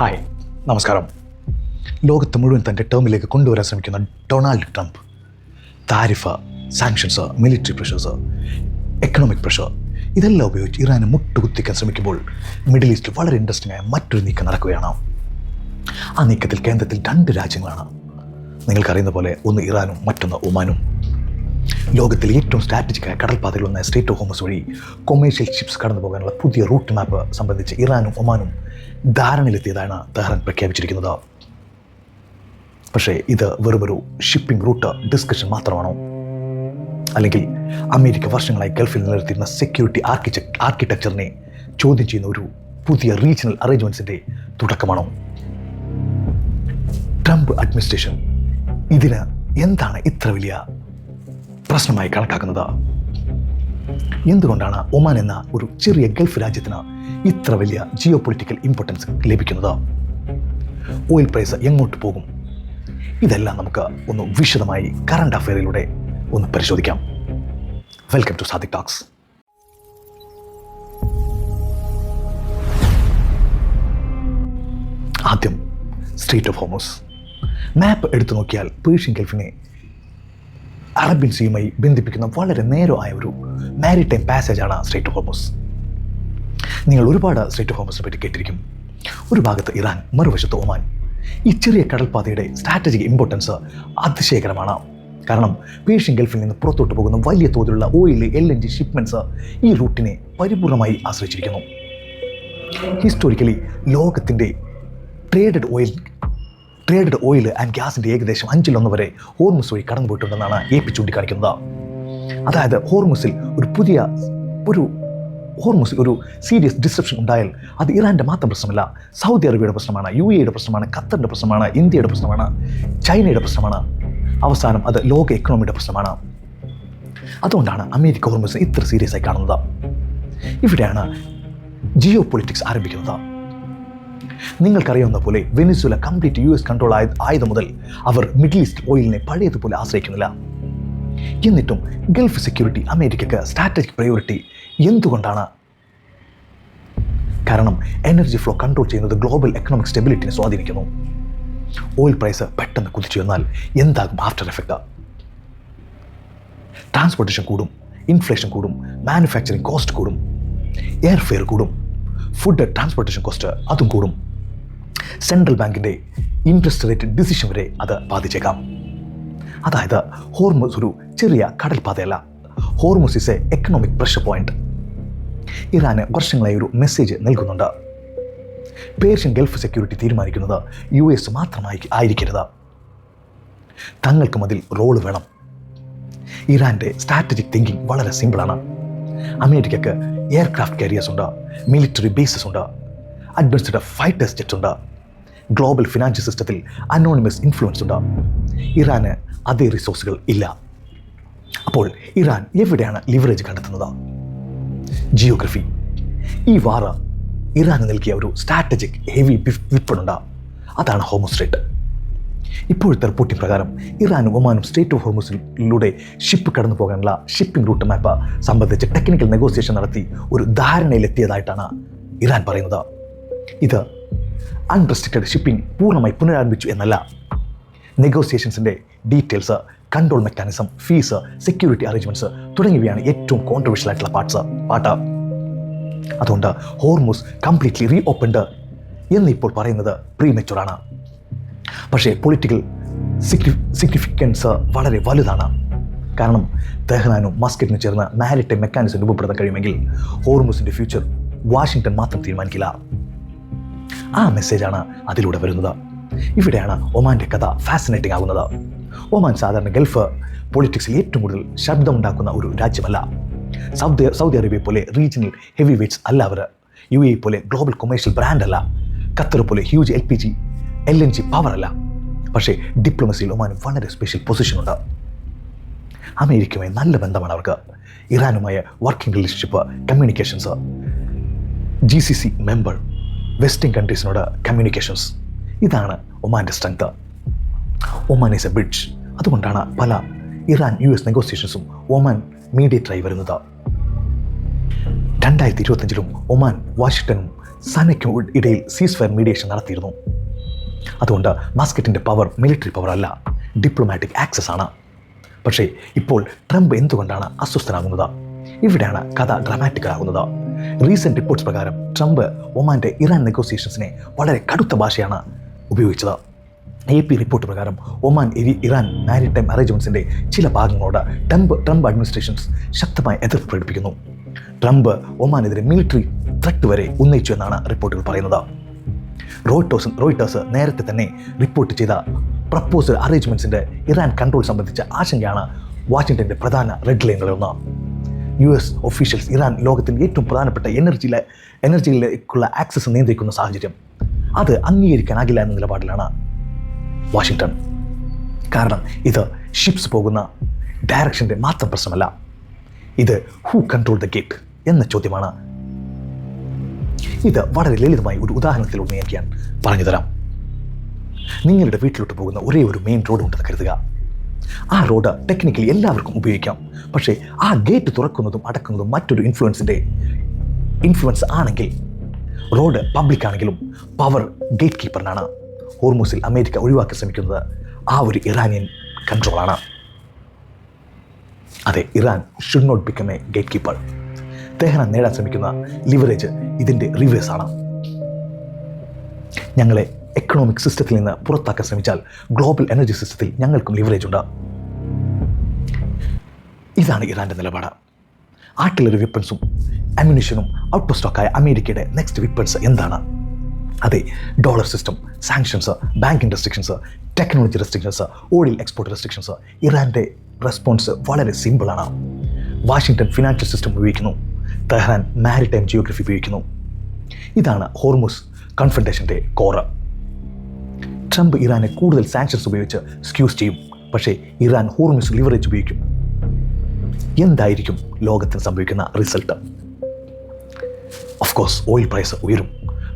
Hi, നമസ്കാരം. ലോകത്ത് മുഴുവൻ തൻ്റെ ടേമിലേക്ക് കൊണ്ടുവരാൻ ശ്രമിക്കുന്ന Donald Trump tariff, sanctions, military pressures, economic pressure ഇതെല്ലാം ഉപയോഗിച്ച് ഇറാനെ മുട്ടുകുത്തിക്കാൻ ശ്രമിക്കുമ്പോൾ മിഡിൽ ഈസ്റ്റിൽ വളരെ ഇൻട്രസ്റ്റിംഗ് ആയ മറ്റൊരു നീക്കം നടക്കുകയാണ്. ആ നീക്കത്തിൽ കേന്ദ്രത്തിൽ 2 രാജ്യങ്ങളാണ്. നിങ്ങൾക്കറിയുന്ന പോലെ ഒന്ന് ഇറാനും മറ്റൊന്ന് ഒമാനും. ലോകത്തിലെ ഏറ്റവും സ്ട്രാറ്റജിക്കായ കടൽപ്പാതയിലൊന്ന സ്ട്രേറ്റ് ഓഫ് ഹോർമുസ് വഴി കൊമേഴ്ഷ്യൽ ഷിപ്സ് കടന്നു പോകാനുള്ള പുതിയ റൂട്ട് മാപ്പ് സംബന്ധിച്ച് ഇറാനും ഒമാനും ധാരണയിലെത്തിയതാണ് തെഹ്റാൻ പ്രഖ്യാപിച്ചിരിക്കുന്നത്. പക്ഷേ ഇത് വെറുമൊരു ഷിപ്പിംഗ് റൂട്ട് ഡിസ്കഷൻ മാത്രമാണോ? അല്ലെങ്കിൽ അമേരിക്ക വർഷങ്ങളായി ഗൾഫിൽ നിലനിർത്തിയിരുന്ന സെക്യൂരിറ്റി ആർക്കിടെക്ചറിനെ ചോദ്യം ചെയ്യുന്ന ഒരു പുതിയ റീജിയണൽ അറേഞ്ച്മെൻറ്റ്സിൻ്റെ തുടക്കമാണോ? ട്രംപ് അഡ്മിനിസ്ട്രേഷൻ ഇതിന് എന്താണ് ഇത്ര വലിയ പ്രശ്നമായി കണക്കാക്കുന്നത്? എന്തുകൊണ്ടാണ് ഒമാൻ എന്ന ഒരു ചെറിയ ഗൾഫ് രാജ്യത്തിന് ഇത്ര വലിയ ജിയോ പൊളിറ്റിക്കൽ ഇമ്പോർട്ടൻസ് ലഭിക്കുന്നത്? ഓയിൽ പ്രൈസ് എങ്ങോട്ട് പോകും? ഇതെല്ലാം നമുക്ക് ഒന്ന് വിശദമായി കറണ്ട് അഫെയറിലൂടെ ഒന്ന് പരിശോധിക്കാം. Welcome to Sadiq talks. ആദ്യം സ്ട്രേറ്റ് ഓഫ് ഹോർമുസ്. മാപ്പ് എടുത്തു നോക്കിയാൽ പേർഷ്യൻ ഗൾഫിനെ അറബ്യൻ സീയുമായി ബന്ധിപ്പിക്കുന്ന വളരെ നേരമായ ഒരു മാരിടൈം പാസേജാണ് സ്ട്രേറ്റ് ഓഫ് ഹോർമുസ്. നിങ്ങൾ ഒരുപാട് സ്ട്രേറ്റ് ഓഫ് ഹോർമുസിനെ പറ്റി കേട്ടിരിക്കും. ഒരു ഭാഗത്ത് ഇറാൻ, മറുവശത്ത് ഒമാൻ. ഈ ചെറിയ കടൽപ്പാതയുടെ സ്ട്രാറ്റജിക് ഇമ്പോർട്ടൻസ് അതിശയകരമാണ്. കാരണം പേർഷ്യൻ ഗൾഫിൽ നിന്ന് പുറത്തോട്ട് പോകുന്ന വലിയ തോതിലുള്ള ഓയിൽ, LNG ഷിപ്മെൻറ്റ്സ് ഈ റൂട്ടിനെ പരിപൂർണമായി ആശ്രയിച്ചിരിക്കുന്നു. ഹിസ്റ്റോറിക്കലി ലോകത്തിൻ്റെ ട്രേഡഡ് ഓയിൽ ആൻഡ് ഗ്യാസിൻ്റെ ഏകദേശം 1/5 വരെ ഹോർമുസ് വഴി കടന്നു പോയിട്ടുണ്ടെന്നാണ് AP ചൂണ്ടിക്കാണിക്കുന്നത്. അതായത് ഹോർമുസിൽ ഒരു സീരിയസ് ഡിസ്റപ്ഷൻ ഉണ്ടായാൽ അത് ഇറാൻ്റെ മാത്രം പ്രശ്നമല്ല, സൗദി അറേബ്യയുടെ പ്രശ്നമാണ്, UAEയുടെ പ്രശ്നമാണ്, ഖത്തറിൻ്റെ പ്രശ്നമാണ്, ഇന്ത്യയുടെ പ്രശ്നമാണ്, ചൈനയുടെ പ്രശ്നമാണ്, അവസാനം അത് ലോക എക്കണോമിയുടെ പ്രശ്നമാണ്. അതുകൊണ്ടാണ് അമേരിക്ക ഹോർമുസിനെ ഇത്ര സീരിയസ് ആയി കാണുന്നത്. ഇവിടെയാണ് ജിയോ പൊളിറ്റിക്സ് ആരംഭിക്കുന്നത്. നിങ്ങൾക്കറിയാവുന്ന പോലെ വെനിസ്വേല കംപ്ലീറ്റ് US കൺട്രോൾ ആയത് മുതൽ അവർ മിഡിൽ ഈസ്റ്റ് ഓയിലിനെ പഴയതുപോലെ ആശ്രയിക്കുന്നില്ല. എന്നിട്ടും ഗൾഫ് സെക്യൂരിറ്റി അമേരിക്കക്ക് സ്ട്രാറ്റജിക് പ്രയോറിറ്റി. എന്തുകൊണ്ടാണ്? കാരണം എനർജി ഫ്ലോ കൺട്രോൾ ചെയ്യുന്നത് ഗ്ലോബൽ എക്കണോമിക് സ്റ്റെബിലിറ്റിനെ സ്വാധീനിക്കുന്നു. ഓയിൽ പ്രൈസ് പെട്ടെന്ന് കുതിച്ചു വന്നാൽ എന്താകും ആഫ്റ്റർ എഫക്റ്റ്? ട്രാൻസ്പോർട്ടേഷൻ കൂടും, ഇൻഫ്ലേഷൻ കൂടും, മാനുഫാക്ചറിങ് കോസ്റ്റ് കൂടും, എയർ ഫെയർ കൂടും, ഫുഡ് ട്രാൻസ്പോർട്ടേഷൻ കോസ്റ്റ് അതും കൂടും. സെൻട്രൽ ബാങ്കിൻ്റെ ഇൻട്രസ്റ്റ് റേറ്റ് ഡിസിഷൻ വരെ അത് ബാധിച്ചേക്കാം. അതായത് ഹോർമുസ് ഒരു ചെറിയ കടൽപ്പാതയല്ല, Hormuz is a economic pressure point. ഇറാന് വർഷങ്ങളായി ഒരു മെസ്സേജ് നൽകുന്നുണ്ട്. പേർഷ്യൻ ഗൾഫ് സെക്യൂരിറ്റി തീരുമാനിക്കുന്നത് US മാത്രമായിരിക്കരുത്. തങ്ങൾക്കും അതിൽ റോള് വേണം. ഇറാൻ്റെ സ്ട്രാറ്റജിക് തിങ്കിങ് വളരെ സിമ്പിളാണ്. അമേരിക്കക്ക് എയർക്രാഫ്റ്റ് കാരിയേഴ്സ് ഉണ്ട്, മിലിറ്ററി ബേസസ് ഉണ്ട്, അഡ്വാൻസ്ഡ് ഫൈറ്റേഴ്സ് ജെറ്റ്സ് ഉണ്ട്, ഗ്ലോബൽ ഫിനാൻഷ്യൽ സിസ്റ്റത്തിൽ അനോണിമസ് ഇൻഫ്ലുവൻസ് ഉണ്ട്. ഇറാന് അതേ റിസോഴ്സുകൾ ഇല്ല. അപ്പോൾ ഇറാൻ എവിടെയാണ് ലിവറേജ് കണ്ടെത്തുന്നത്? ജിയോഗ്രഫി. ഈ വാർ ഇറാന് നൽകിയ ഒരു സ്ട്രാറ്റജിക് ഹെവി വിപ്പണുണ്ട്. അതാണ് ഹോർമുസ് സ്ട്രേറ്റ്. ഇപ്പോഴത്തെ റിപ്പോർട്ടിംഗ് പ്രകാരം ഇറാനും ഒമാനും സ്ട്രേറ്റ് ഓഫ് ഹോർമുസിലൂടെ ഷിപ്പ് കടന്നു പോകാനുള്ള ഷിപ്പിംഗ് റൂട്ട് മാപ്പ് സംബന്ധിച്ച് ടെക്നിക്കൽ നെഗോസിയേഷൻ നടത്തി ഒരു ധാരണയിലെത്തിയതായിട്ടാണ് ഇറാൻ പറയുന്നത്. ഇത് അൺറെസ്ട്രിക്റ്റഡ് ഷിപ്പിംഗ് പൂർണ്ണമായി പുനരാരംഭിച്ചു എന്നല്ല. നെഗോസിയേഷൻസിൻ്റെ details, control mechanism, fees, security arrangements തുടങ്ങിയവയാണ് ഏറ്റവും കോൺട്രവേഴ്ഷ്യൽ ആയിട്ടുള്ള പാട്ട്. അതുകൊണ്ട് ഹോർമുസ് കംപ്ലീറ്റ്ലി റീ ഓപ്പൺഡ് എന്നിപ്പോൾ പറയുന്നത് പ്രീമെച്ചുറാണ്. പക്ഷേ പൊളിറ്റിക്കൽ സിഗ്നിഫിക്കൻസ് വളരെ വലുതാണ്. കാരണം തെഹ്റാനും മസ്കറ്റിനും ചേർന്ന് മാരിടൈം മെക്കാനിസം രൂപപ്പെടുത്താൻ കഴിയുമെങ്കിൽ ഹോർമുസിൻ്റെ ഫ്യൂച്ചർ വാഷിങ്ടൺ മാത്രം തീരുമാനിക്കില്ല. ആ മെസ്സേജാണ് അതിലൂടെ വരുന്നത്. ഇവിടെയാണ് ഒമാൻ്റെ കഥ ഫാസിനേറ്റിംഗ് ആകുന്നത്. ഒമാൻ സാധാരണ ഗൾഫ് പൊളിറ്റിക്സിൽ ഏറ്റവും കൂടുതൽ ശബ്ദമുണ്ടാക്കുന്ന ഒരു രാജ്യമല്ല. സൗദി അറേബ്യ പോലെ റീജിയണൽ ഹെവി വെയ്റ്റ്സ് അല്ല അവർ. UAE പോലെ ഗ്ലോബൽ കൊമേഴ്ഷ്യൽ ബ്രാൻഡ് അല്ല. ഖത്തർ പോലെ ഹ്യൂജ് LNG പവർ അല്ല. പക്ഷേ ഡിപ്ലോമസിയിൽ ഒമാൻ വളരെ സ്പെഷ്യൽ പൊസിഷനുണ്ട്. അമേരിക്കയുമായി നല്ല ബന്ധമാണ് അവർക്ക്. ഇറാനുമായ working relationship, communications, GCC member, western കൺട്രീസിനോട് കമ്മ്യൂണിക്കേഷൻസ്. ഇതാണ് ഒമാൻ്റെ strength. Oman is a bridge. അതുകൊണ്ടാണ് പല ഇറാൻ US നെഗോസിയേഷൻസും ഒമാൻ മീഡിയേറ്ററായി വരുന്നത്. 2025 ഒമാൻ വാഷിങ്ടണും സനയ്ക്കും ഇടയിൽ സീസ് ഫയർ മീഡിയേഷൻ നടത്തിയിരുന്നു. അതുകൊണ്ട് മസ്കറ്റിൻ്റെ പവർ മിലിറ്ററി പവർ അല്ല, ഡിപ്ലോമാറ്റിക് ആക്സസ് ആണ്. പക്ഷേ ഇപ്പോൾ ട്രംപ് എന്തുകൊണ്ടാണ് അസ്വസ്ഥനാകുന്നത്? ഇവിടെയാണ് കഥ ഡ്രാമാറ്റിക്കലാകുന്നത്. റീസെൻറ്റ് റിപ്പോർട്ട്സ് പ്രകാരം ട്രംപ് ഒമാൻ്റെ ഇറാൻ നെഗോസിയേഷൻസിനെ വളരെ കടുത്ത ഭാഷയാണ് ഉപയോഗിച്ചത്. AP റിപ്പോർട്ട് പ്രകാരം ഒമാൻ ഇറാൻ മാരിടൈം അറേഞ്ച്മെൻറ്റ്സിൻ്റെ ചില ഭാഗങ്ങളോട് ട്രംപ് അഡ്മിനിസ്ട്രേഷൻസ് ശക്തമായി എതിർപ്പ് പ്രകടിപ്പിക്കുന്നു. ട്രംപ് ഒമാനെതിരെ മിലിറ്ററി ത്രെറ്റ് വരെ ഉന്നയിച്ചു എന്നാണ് റിപ്പോർട്ടുകൾ പറയുന്നത്. റോയിട്ടേഴ്സ് നേരത്തെ തന്നെ റിപ്പോർട്ട് ചെയ്ത പ്രപ്പോസൽ അറേഞ്ച്മെൻറ്റ്സിൻ്റെ ഇറാൻ കൺട്രോൾ സംബന്ധിച്ച ആശങ്കയാണ് വാഷിംഗ്ടൻ്റെ പ്രധാന റെഡ് ലൈനുകളൊന്ന്. US ഒഫീഷ്യൽസ് ഇറാൻ ലോകത്തിൻ്റെ ഏറ്റവും പ്രധാനപ്പെട്ട എനർജിയിലേക്കുള്ള ആക്സസ് നിയന്ത്രിക്കുന്ന സാഹചര്യം അത് അംഗീകരിക്കാനാകില്ല എന്ന നിലപാടിലാണ് വാഷിംഗ്ടൺ. കാരണം ഇത് ഷിപ്സ് പോകുന്ന ഡയറക്ഷൻ്റെ മാത്രം പ്രശ്നമല്ല, ഇത് ഹൂ കൺട്രോൾ ദ ഗേറ്റ് എന്ന ചോദ്യമാണ്. ഇത് വളരെ ലളിതമായി ഒരു ഉദാഹരണത്തിലൂടെ ഞാൻ പറഞ്ഞു തരാം. നിങ്ങളുടെ വീട്ടിലോട്ട് പോകുന്ന ഒരേ ഒരു മെയിൻ റോഡ് ഉണ്ടെന്ന് കരുതുക. ആ റോഡ് ടെക്നിക്കലി എല്ലാവർക്കും ഉപയോഗിക്കാം. പക്ഷേ ആ ഗേറ്റ് തുറക്കുന്നതും അടക്കുന്നതും മറ്റൊരു ഇൻഫ്ലുവൻസ് ആണെങ്കിൽ റോഡ് പബ്ലിക് ആണെങ്കിലും പവർ ഗേറ്റ് കീപ്പറിനാണ്. ഹോർമൂസിൽ അമേരിക്ക ഒഴിവാക്കാൻ ശ്രമിക്കുന്നത് ആ ഒരു ഇറാനിയൻ കൺട്രോളാണ്. അതെ, Iran should not become a gate keeper. Tehran നേടാൻ ശ്രമിക്കുന്ന ലിവറേജ് ഇതിൻ്റെ റിവേഴ്സാണ്. ഞങ്ങളെ എക്കണോമിക് സിസ്റ്റത്തിൽ നിന്ന് പുറത്താക്കാൻ ശ്രമിച്ചാൽ ഗ്ലോബൽ എനർജി സിസ്റ്റത്തിൽ ഞങ്ങൾക്കും ലിവറേജ് ഉണ്ട്. ഇതാണ് ഇറാൻ്റെ നിലപാട്. ആർട്ടിലറി വെപ്പൺസും അമ്യൂണിഷനും ഔട്ട് ഓഫ് സ്റ്റോക്കായ അമേരിക്കയുടെ നെക്സ്റ്റ് വെപ്പൺസ് എന്താണ്? അതെ, dollar system, sanctions, banking restrictions, technology restrictions, oil export restrictions. ഇറാൻ്റെ റെസ്പോൺസ് വളരെ സിമ്പിളാണ്. വാഷിംഗ്ടൺ ഫിനാൻഷ്യൽ സിസ്റ്റം ഉപയോഗിക്കുന്നു, തെഹ്റാൻ മാരിടൈം ജിയോഗ്രഫി ഉപയോഗിക്കുന്നു. ഇതാണ് ഹോർമൂസ് കൺഫ്രണ്ടേഷൻ്റെ കോറ്. ട്രംപ് ഇറാനെ കൂടുതൽ സാങ്ഷൻസ് ഉപയോഗിച്ച് സ്ക്യൂസ് ചെയ്യും, പക്ഷേ ഇറാൻ ഹോർമൂസ് ലിവറേജ് ഉപയോഗിക്കും. എന്തായിരിക്കും ലോകത്തിന് സംഭവിക്കുന്ന result? Of course oil price ഉയരും,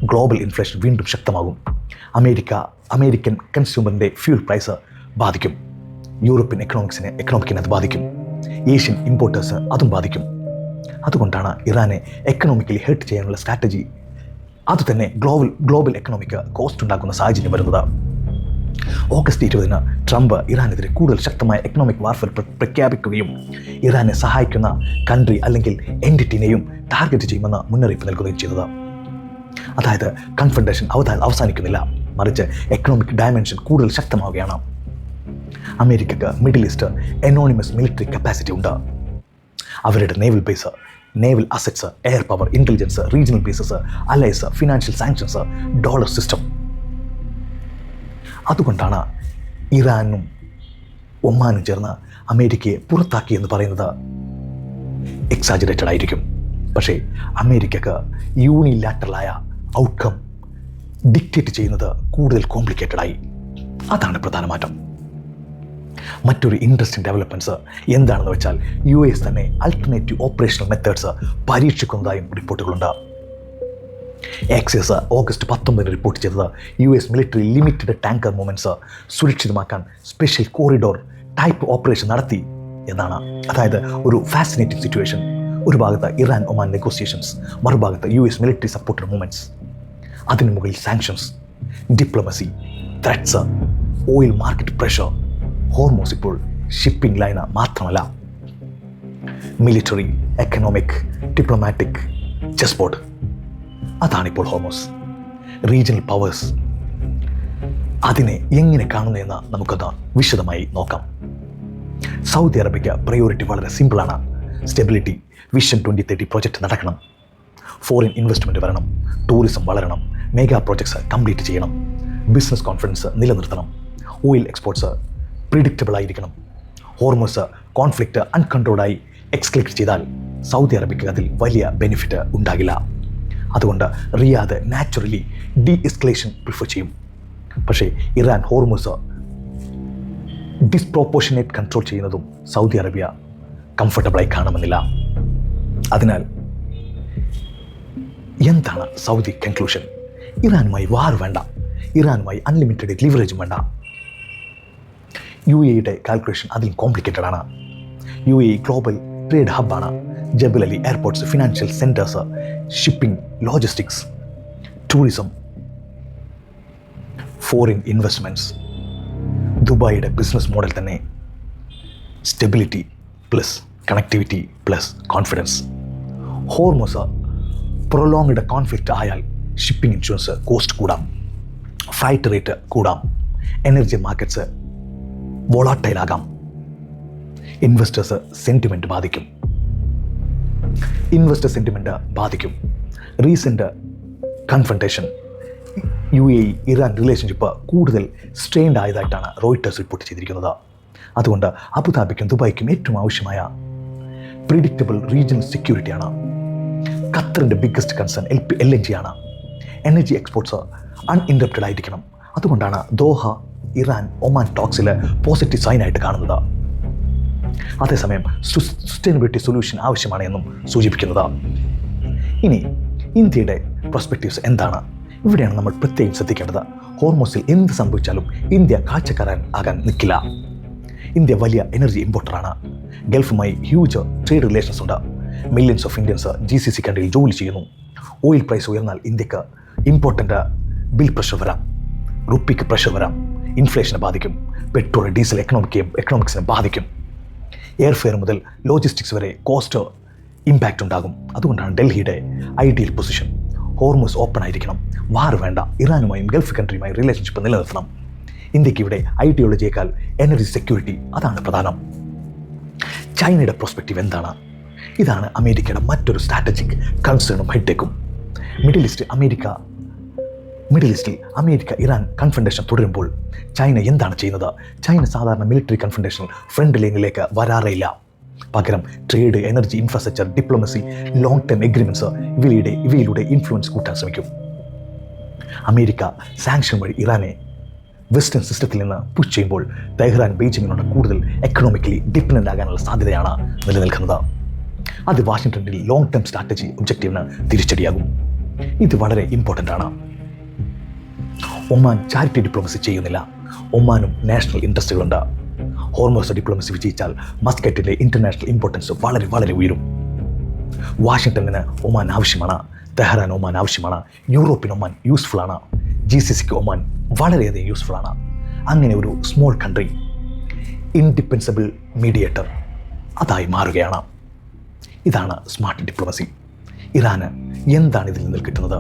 ഗ്ലോബൽ ഇൻഫ്ലേഷൻ വീണ്ടും ശക്തമാകും, അമേരിക്കൻ കൺസ്യൂമറിൻ്റെ ഫ്യൂൽ പ്രൈസ് ബാധിക്കും, യൂറോപ്യൻ എക്കണോമിക്കിനെ അത് ബാധിക്കും, ഏഷ്യൻ ഇമ്പോർട്ടേഴ്സ് അതും ബാധിക്കും. അതുകൊണ്ടാണ് ഇറാനെ എക്കണോമിക്കലി ഹെർട്ട് ചെയ്യാനുള്ള സ്ട്രാറ്റജി അതുതന്നെ ഗ്ലോബൽ എക്കണോമിക്ക് കോസ്റ്റ് ഉണ്ടാക്കുന്ന സാഹചര്യം വരുന്നത്. ഓഗസ്റ്റ് 20 ട്രംപ് ഇറാനെതിരെ കൂടുതൽ ശക്തമായ എക്കണോമിക് വാർഫെയർ പ്രഖ്യാപിക്കുകയും ഇറാനെ സഹായിക്കുന്ന കൺട്രി അല്ലെങ്കിൽ എൻറ്റിറ്റിനെയും ടാർഗറ്റ് ചെയ്യുമെന്ന് മുന്നറിയിപ്പ് നൽകുകയും ചെയ്തത്. അതായത് കൺഫ്രണ്ടേഷൻ അവസാനിക്കുന്നില്ല, മറിച്ച് എക്കണോമിക് ഡയമെൻഷൻ കൂടുതൽ ശക്തമാവുകയാണ്. അമേരിക്കക്ക് middle east anonymous military capacity ഉണ്ട്. അവരുടെ naval base, naval assets, air power, intelligence, regional bases, allies, financial sanctions, dollar system. അതുകൊണ്ടാണ് ഇറാനും ഒമാനും ചേർന്ന് അമേരിക്കയെ പുറത്താക്കി എന്ന് പറയുന്നത് എക്സാജറേറ്റഡ് ആയിരിക്കും. പക്ഷേ അമേരിക്കക്ക് യൂണിലാറ്ററലായ ഔട്ട്കം ഡിക്റ്റേറ്റ് ചെയ്യുന്നത് കൂടുതൽ കോംപ്ലിക്കേറ്റഡായി. അതാണ് പ്രധാന മാറ്റം. മറ്റൊരു ഇൻട്രസ്റ്റിംഗ് ഡെവലപ്മെൻറ്റ്സ് എന്താണെന്ന് വെച്ചാൽ US തന്നെ അൾട്ടർനേറ്റീവ് ഓപ്പറേഷണൽ മെത്തേഡ്സ് പരീക്ഷിക്കുന്നതായും റിപ്പോർട്ടുകളുണ്ട്. ആക്സിസ് ഓഗസ്റ്റ് 19 റിപ്പോർട്ട് ചെയ്തത് US military limited tanker movements സുരക്ഷിതമാക്കാൻ സ്പെഷ്യൽ കോറിഡോർ ടൈപ്പ് ഓപ്പറേഷൻ നടത്തി എന്നാണ്. അതായത് ഒരു ഫാസിനേറ്റിംഗ് സിറ്റുവേഷൻ. ഒരു ഭാഗത്ത് ഇറാൻ ഒമാൻ നെഗോസിയേഷൻസ്, മറുഭാഗത്ത് US മിലിറ്ററി സപ്പോർട്ടഡ് മൂവ്മെൻറ്റ്സ്, അതിനു മുകളിൽ sanctions, diplomacy, threats, oil market pressure. Hormuz ഇപ്പോൾ ഷിപ്പിംഗ് ലൈന് മാത്രമല്ല, military, economic, diplomatic chess board. അതാണിപ്പോൾ ഹോർമൂസ്. റീജിയണൽ പവേഴ്സ് അതിനെ എങ്ങനെ കാണുന്നു എന്ന് നമുക്കത് വിശദമായി നോക്കാം. സൗദി അറേബ്യയ്ക്ക് പ്രയോറിറ്റി വളരെ സിമ്പിളാണ്. സ്റ്റെബിലിറ്റി, വിഷൻ 2030 പ്രോജക്റ്റ് നടക്കണം, ഫോറിൻ ഇൻവെസ്റ്റ്മെൻറ്റ് വരണം, ടൂറിസം വളരണം, മെഗാ പ്രോജക്ട്സ് കംപ്ലീറ്റ് ചെയ്യണം, ബിസിനസ് കോൺഫിഡൻസ് നിലനിർത്തണം, ഓയിൽ എക്സ്പോർട്ട്സ് പ്രിഡിക്റ്റബിൾ ആയിരിക്കണം. ഹോർമൂസ് കോൺഫ്ലിക്റ്റ് അൺകൺട്രോൾഡായി എക്സ്ക്ലേറ്റ് ചെയ്താൽ സൗദി അറേബ്യയ്ക്ക് അതിൽ വലിയ ബെനിഫിറ്റ് ഉണ്ടാകില്ല. അതുകൊണ്ട് Riyadh naturally D escalation prefer ചെയ്യും. പക്ഷേ ഇറാൻ ഹോർമൂസ് ഡിസ്പ്രോപ്പോർഷനേറ്റ് കൺട്രോൾ ചെയ്യുന്നതും സൗദി അറേബ്യ കംഫർട്ടബിളായി കാണുമെന്നില്ല. അതിനാൽ എന്താണ് സൗദി കൺക്ലൂഷൻ? ഇറാനുമായി വാർ വേണ്ട, ഇറാനുമായി അൺലിമിറ്റഡ് ലിവറേജും വേണ്ട. UAEയുടെ കാൽക്കുലേഷൻ അതിലും കോംപ്ലിക്കേറ്റഡ് ആണ്. UAE ഗ്ലോബൽ ട്രേഡ് ഹബ്ബാണ്. Jebel Ali airports, financial centres, shipping, logistics. Tourism, foreign investments. ദുബായിയുടെ ബിസിനസ് മോഡൽ തന്നെ stability plus connectivity plus confidence. Hormuz prolonged conflict ആയാൽ ഷിപ്പിംഗ് ഇൻഷുറൻസ് കോസ്റ്റ് കൂടാം, ഫ്ലൈറ്റ് റേറ്റ് കൂടാം, എനർജി മാർക്കറ്റ്സ് വോളാട്ടൈലാകാം, investors sentiment ബാധിക്കും. Recent confrontation UAE Iran relationship കൂടുതൽ strained ആയതായിട്ടാണ് Reuters report ചെയ്തിരിക്കുന്നത്. അതുകൊണ്ട് അബുദാബിക്കും ദുബായ്ക്കും ഏറ്റവും ആവശ്യമായ പ്രിഡിക്റ്റബിൾ റീജിയണൽ സെക്യൂരിറ്റിയാണ്. ഖത്തറിൻ്റെ ബിഗ്ഗസ്റ്റ് കൺസേൺ LNG ആണ്. എനർജി എക്സ്പോർട്ട്സ് അൺഇൻറ്ററപ്റ്റഡ് ആയിരിക്കണം. അതുകൊണ്ടാണ് ദോഹ ഇറാൻ ഒമാൻ ടോക്സിൽ പോസിറ്റീവ് സൈനായിട്ട് കാണുന്നത്. അതേസമയം സസ്റ്റൈനബിലിറ്റി സൊല്യൂഷൻ ആവശ്യമാണ് എന്നും സൂചിപ്പിക്കുന്നത്. ഇനി ഇന്ത്യയുടെ പെർസ്പെക്റ്റീവ്സ് എന്താണ്? ഇവിടെയാണ് നമ്മൾ പ്രത്യേകം ശ്രദ്ധിക്കേണ്ടത്. ഹോർമോസിൽ എന്ത് സംഭവിച്ചാലും ഇന്ത്യ കാഴ്ചക്കാരൻ ആകാൻ നിൽക്കില്ല. ഇന്ത്യ വലിയ എനർജി ഇമ്പോർട്ടറാണ്. ഗൾഫുമായി ഹ്യൂജ് ട്രേഡ് റിലേഷൻസ് ഉണ്ട്. മില്യൺസ് ഓഫ് ഇന്ത്യൻസ് GCC കൺട്രിയിൽ ജോലി ചെയ്യുന്നു. ഓയിൽ പ്രൈസ് ഉയർന്നാൽ ഇന്ത്യക്ക് ഇമ്പോർട്ടൻ്റ് ബിൽ പ്രഷർ വരാം, റുപ്പിക്ക് പ്രഷർ വരാം, ഇൻഫ്ലേഷനെ ബാധിക്കും, പെട്രോൾ ഡീസൽ എക്കണോമിക്സിനെ ബാധിക്കും. എയർഫെയർ മുതൽ ലോജിസ്റ്റിക്സ് വരെ കോസ്റ്റ് ഇമ്പാക്റ്റ് ഉണ്ടാകും. അതുകൊണ്ടാണ് ഡൽഹിയുടെ ഐഡിയൽ പൊസിഷൻ. ഹോർമൂസ് ഓപ്പൺ ആയിരിക്കണം, വാർ വേണ്ട, ഇറാനുമായും ഗൾഫ് കൺട്രിയുമായും റിലേഷൻഷിപ്പ് നിലനിർത്തണം. ഇന്ത്യക്ക് ഇവിടെ ഐഡിയോളജിയേക്കാൾ എനർജി സെക്യൂരിറ്റി അതാണ് പ്രധാനം. ചൈനയുടെ പ്രോസ്പെക്റ്റീവ് എന്താണ്? ഇതാണ് അമേരിക്കയുടെ മറ്റൊരു സ്ട്രാറ്റജിക് കൺസേണും ഹെഡേക്കും. മിഡിൽ ഈസ്റ്റിൽ അമേരിക്ക ഇറാൻ കൺഫ്രണ്ടേഷൻ തുടരുമ്പോൾ ചൈന എന്താണ് ചെയ്യുന്നത്? ചൈന സാധാരണ മിലിറ്ററി കൺഫ്രണ്ടേഷനിൽ ഫ്രണ്ട് ലൈനിലേക്ക് വരാറില്ല. പകരം trade, energy, infrastructure, diplomacy, long term agreements ഇവയിലൂടെ ഇൻഫ്ലുവൻസ് കൂട്ടാൻ ശ്രമിക്കും. അമേരിക്ക സാങ്ഷൻ വഴി ഇറാനെ വെസ്റ്റേൺ സിസ്റ്റത്തിൽ നിന്ന് പുഷ് ചെയ്യുമ്പോൾ തെഹ്റാൻ ബീജിങ്ങിനോട് കൂടുതൽ എക്കണോമിക്കലി ഡിപ്പെൻഡൻ്റ് ആകാനുള്ള സാധ്യതയാണ് നിലനിൽക്കുന്നത്. അത് വാഷിംഗ്ടണിൽ ലോങ് ടേം സ്ട്രാറ്റജി ഒബ്ജക്റ്റീവിന് തിരിച്ചടിയാകും. ഇത് വളരെ ഇമ്പോർട്ടൻ്റ് ആണ്. ഒമാൻ ചാരിറ്റി ഡിപ്ലോമസി ചെയ്യുന്നില്ല. ഒമാനും നാഷണൽ ഇൻട്രസ്റ്റുകളുണ്ട്. ഹോർമോസ് ഡിപ്ലോമസി വിജയിച്ചാൽ മസ്കറ്റിലെ ഇൻ്റർനാഷണൽ ഇമ്പോർട്ടൻസ് വളരെ വളരെ ഉയരും. വാഷിംഗ്ടണിന് ഒമാൻ ആവശ്യമാണ്, തെഹ്റാൻ ഒമാൻ ആവശ്യമാണ്, യൂറോപ്പിന് ഒമാൻ യൂസ്ഫുൾ ആണ്, GCCക്ക് ഒമാൻ വളരെയധികം യൂസ്ഫുൾ ആണ്. അങ്ങനെ ഒരു സ്മോൾ കൺട്രി ഇൻഡിസ്പെൻസബിൾ മീഡിയേറ്റർ അതായി മാറുകയാണ്. ഇതാണ് സ്മാർട്ട് ഡിപ്ലോമസി. ഇറാന് എന്താണ് ഇതിൽ നിന്ന് കിട്ടുന്നത്?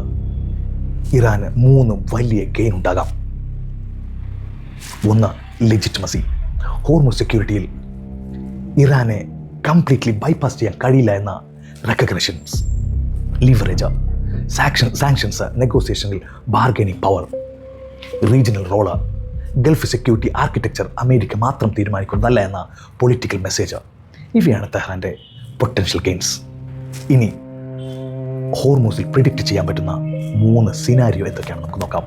ഇറാന് 3 വലിയ ഗെയിൻ ഉണ്ടാകാം. ഒന്ന്, ലെജിറ്റിമസി. ഹോർമൂസ് സെക്യൂരിറ്റിയിൽ ഇറാനെ കംപ്ലീറ്റ്ലി ബൈപ്പാസ് ചെയ്യാൻ കഴിയില്ല എന്ന റെക്കഗ്നിഷൻസ്. ലിവറേജ്, സാങ്ഷൻസ്, നെഗോസിയേഷനിൽ bargaining power, regional role, Gulf security architecture America മാത്രം തീരുമാനിക്കുന്നതല്ല എന്ന പൊളിറ്റിക്കൽ മെസ്സേജ്. ഇവയാണ് തെഹ്റാൻ്റെ പൊട്ടൻഷ്യൽ ഗെയിൻസ്. ഇനി ഹോർമൂസിൽ പ്രിഡിക്റ്റ് ചെയ്യാൻ പറ്റുന്ന 3 സിനാരിയോ എന്തൊക്കെയാണ് നമുക്ക് നോക്കാം.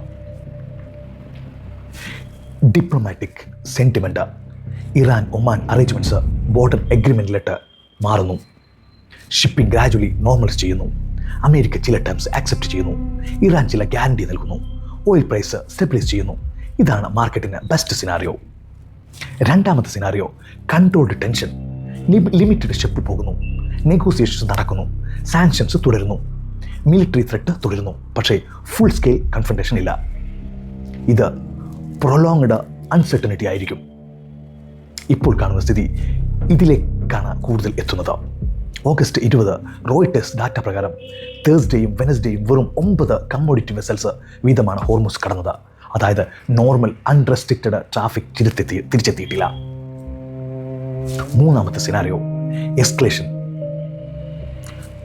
Diplomatic sentiment. Iran Oman arrangements border എഗ്രിമെൻറ്റിലിട്ട് മാറുന്നു. ഷിപ്പിംഗ് ഗ്രാജുവലി നോർമലൈസ് ചെയ്യുന്നു. അമേരിക്ക ചില ടേംസ് ആക്സെപ്റ്റ് ചെയ്യുന്നു. ഇറാൻ ചില ഗ്യാരണ്ടി നൽകുന്നു. ഓയിൽ പ്രൈസ് സ്റ്റെബിലൈസ് ചെയ്യുന്നു. ഇതാണ് മാർക്കറ്റിന് ബെസ്റ്റ് സിനാരിയോ. രണ്ടാമത്തെ scenario, controlled tension. Limited ship പോകുന്നു, നെഗോസിയേഷൻസ് നടക്കുന്നു, സാങ്ഷൻസ് തുടരുന്നു, മിലിറ്ററി ത്രെട്ട് തുടരുന്നു, പക്ഷേ ഫുൾ സ്കെയിൽ കൺഫ്രണ്ടേഷൻ ഇല്ല. ഇത് പ്രൊലോങ്ഡ് അൺസർട്ടനിറ്റി ആയിരിക്കും. ഇപ്പോൾ കാണുന്ന സ്ഥിതി ഇതിലേക്കാണ് കൂടുതൽ എത്തുന്നത്. ഓഗസ്റ്റ് 20 റോയിട്ടേഴ്സ് ഡാറ്റ പ്രകാരം തേഴ്സ്ഡേയും വെനസ്ഡേയും വെറും 9 കമ്മോഡിറ്റി വെസൽസ് വീതമാണ് ഹോർമൂസ് കടന്നത്. അതായത് നോർമൽ അൺറെസ്ട്രിക്റ്റഡ് ട്രാഫിക് തിരിച്ചെത്തിയിട്ടില്ല. മൂന്നാമത്തെ scenario, escalation.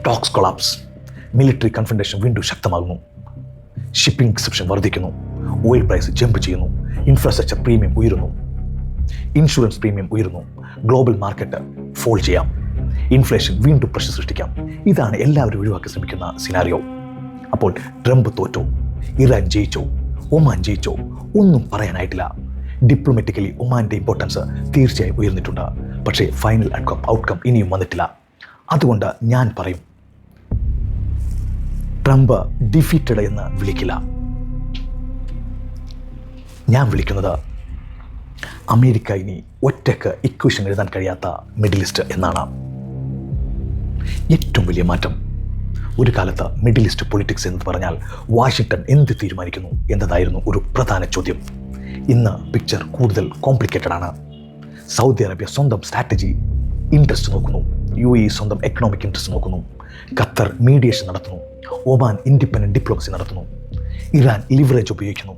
Talks collapse. Military confrontation വീണ്ടും ശക്തമാകുന്നു. ഷിപ്പിംഗ് എക്സെപ്ഷൻ വർദ്ധിക്കുന്നു. ഓയിൽ പ്രൈസ് ജമ്പ് ചെയ്യുന്നു. ഇൻഫ്രാസ്ട്രക്ചർ പ്രീമിയം ഉയരുന്നു. ഇൻഷുറൻസ് പ്രീമിയം ഉയരുന്നു. ഗ്ലോബൽ മാർക്കറ്റ് ഫോൾ ചെയ്യാം. ഇൻഫ്ലേഷൻ വീണ്ടും പ്രശ്നം സൃഷ്ടിക്കാം. ഇതാണ് എല്ലാവരും ഒഴിവാക്കാൻ ശ്രമിക്കുന്ന സിനാരിയോ. അപ്പോൾ ട്രംപ് തോറ്റോ, ഇറാൻ ജയിച്ചോ, ഒമാൻ ജയിച്ചോ ഒന്നും പറയാനായിട്ടില്ല. ഡിപ്ലോമാറ്റിക്കലി ഒമാൻ്റെ ഇമ്പോർട്ടൻസ് തീർച്ചയായും ഉയർന്നിട്ടുണ്ട്. പക്ഷേ ഫൈനൽ ഔട്ട്കം ഇനിയും വന്നിട്ടില്ല. അതുകൊണ്ട് ഞാൻ പറയും, ട്രംപ് ഡിഫീറ്റഡ് എന്ന് വിളിക്കില്ല. ഞാൻ വിളിക്കുന്നത് അമേരിക്ക ഇനി ഒറ്റയ്ക്ക് ഇക്വേഷൻ എഴുതാൻ കഴിയാത്ത മിഡിൽ ഈസ്റ്റ് എന്നാണ്. ഏറ്റവും വലിയ മാറ്റം ഒരു കാലത്ത് മിഡിൽ ഈസ്റ്റ് പൊളിറ്റിക്സ് എന്ന് പറഞ്ഞാൽ വാഷിങ്ടൺ എന്ത് തീരുമാനിക്കുന്നു എന്നതായിരുന്നു ഒരു പ്രധാന ചോദ്യം. ഇന്ന് പിക്ചർ കൂടുതൽ കോംപ്ലിക്കേറ്റഡ് ആണ്. സൗദി അറേബ്യ സ്വന്തം സ്ട്രാറ്റജി ഇൻട്രസ്റ്റ് നോക്കുന്നു, UAE സ്വന്തം എക്കണോമിക് ഇൻട്രസ്റ്റ് നോക്കുന്നു, ഖത്തർ മീഡിയേഷൻ നടത്തുന്നു, ഒമാൻ ഇൻഡിപെൻഡൻറ്റ് ഡിപ്ലോമസി നടത്തുന്നു, ഇറാൻ ലിവറേജ് ഉപയോഗിക്കുന്നു,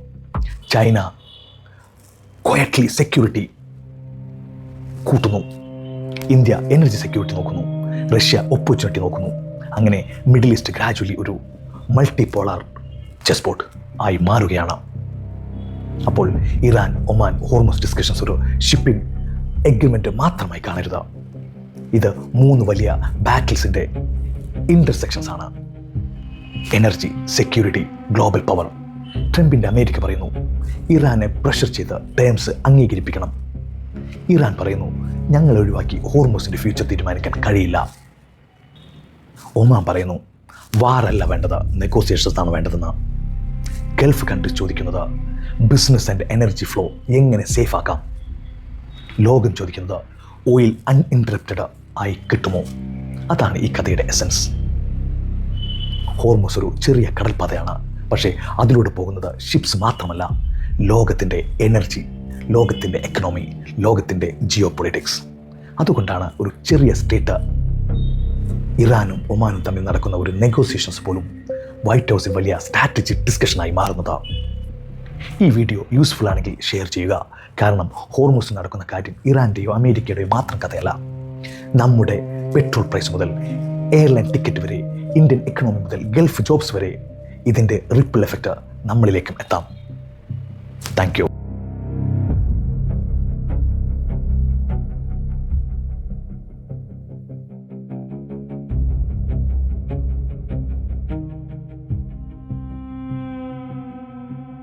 ചൈന ക്വയറ്റ്ലി സെക്യൂരിറ്റി കൂട്ടുന്നു, ഇന്ത്യ എനർജി സെക്യൂരിറ്റി നോക്കുന്നു, റഷ്യ ഓപ്പർച്യൂണിറ്റി നോക്കുന്നു. അങ്ങനെ മിഡിൽ ഈസ്റ്റ് ഗ്രാജുവലി ഒരു മൾട്ടിപോളാർ ചെസ് ബോർഡ് ആയി മാറുകയാണ്. അപ്പോൾ ഇറാൻ ഒമാൻ ഹോർമസ് ഡിസ്കഷൻസ് ഒരു ഷിപ്പിംഗ് എഗ്രിമെൻ്റ് മാത്രമായി കാണരുത്. ഇത് 3 വലിയ ബാറ്റിൽസിൻ്റെ ഇൻ്റർസെക്ഷൻസ് ആണ്. Energy, security, global power. ട്രംപിൻ്റെ അമേരിക്ക പറയുന്നു ഇറാനെ പ്രഷർ ചെയ്ത് ടേംസ് അംഗീകരിപ്പിക്കണം. ഇറാൻ പറയുന്നു ഞങ്ങൾ ഒഴിവാക്കി ഹോർമസിൻ്റെ ഫ്യൂച്ചർ തീരുമാനിക്കാൻ കഴിയില്ല. ഒമാൻ പറയുന്നു വാറല്ല വേണ്ടത്, നെഗോസിയേഷൻസ് ആണ് വേണ്ടതെന്ന്. ഗൾഫ് കൺട്രീസ് ചോദിക്കുന്നത് ബിസിനസ് ആൻഡ് എനർജി ഫ്ലോ എങ്ങനെ സേഫ് ആക്കാം. ലോകം ചോദിക്കുന്നത് ഓയിൽ അൺഇൻറ്ററപ്റ്റഡ് ആയി കിട്ടുമോ. അതാണ് ഈ കഥയുടെ എസൻസ്. ഹോർമസ് ഒരു ചെറിയ കടൽപ്പാതയാണ്, പക്ഷേ അതിലൂടെ പോകുന്നത് ഷിപ്സ് മാത്രമല്ല, ലോകത്തിൻ്റെ എനർജി, ലോകത്തിൻ്റെ എക്കണോമി, ലോകത്തിൻ്റെ ജിയോപൊളിറ്റിക്സ്. അതുകൊണ്ടാണ് ഒരു ചെറിയ സ്റ്റേറ്റ് ഇറാനും ഒമാനും തമ്മിൽ നടക്കുന്ന ഒരു നെഗോസിയേഷൻസ് പോലും വൈറ്റ് ഹൗസിൽ വലിയ സ്ട്രാറ്റജിക് ഡിസ്കഷനായി മാറുന്നത്. ഈ വീഡിയോ യൂസ്ഫുൾ ആണെങ്കിൽ ഷെയർ ചെയ്യുക. കാരണം ഹോർമസിൽ നടക്കുന്ന കാര്യം ഇറാൻ്റെയോ അമേരിക്കയുടെയോ മാത്രം കഥയല്ല. നമ്മുടെ പെട്രോൾ പ്രൈസ് മുതൽ എയർലൈൻ ടിക്കറ്റ് വരെ, ഇന്ത്യൻ എക്കണോമി മുതൽ ഗൾഫ് ജോബ്സ് വരെ ഇതിൻ്റെ റിപ്പിൾ എഫക്റ്റ് നമ്മളിലേക്കും എത്താം. Thank you.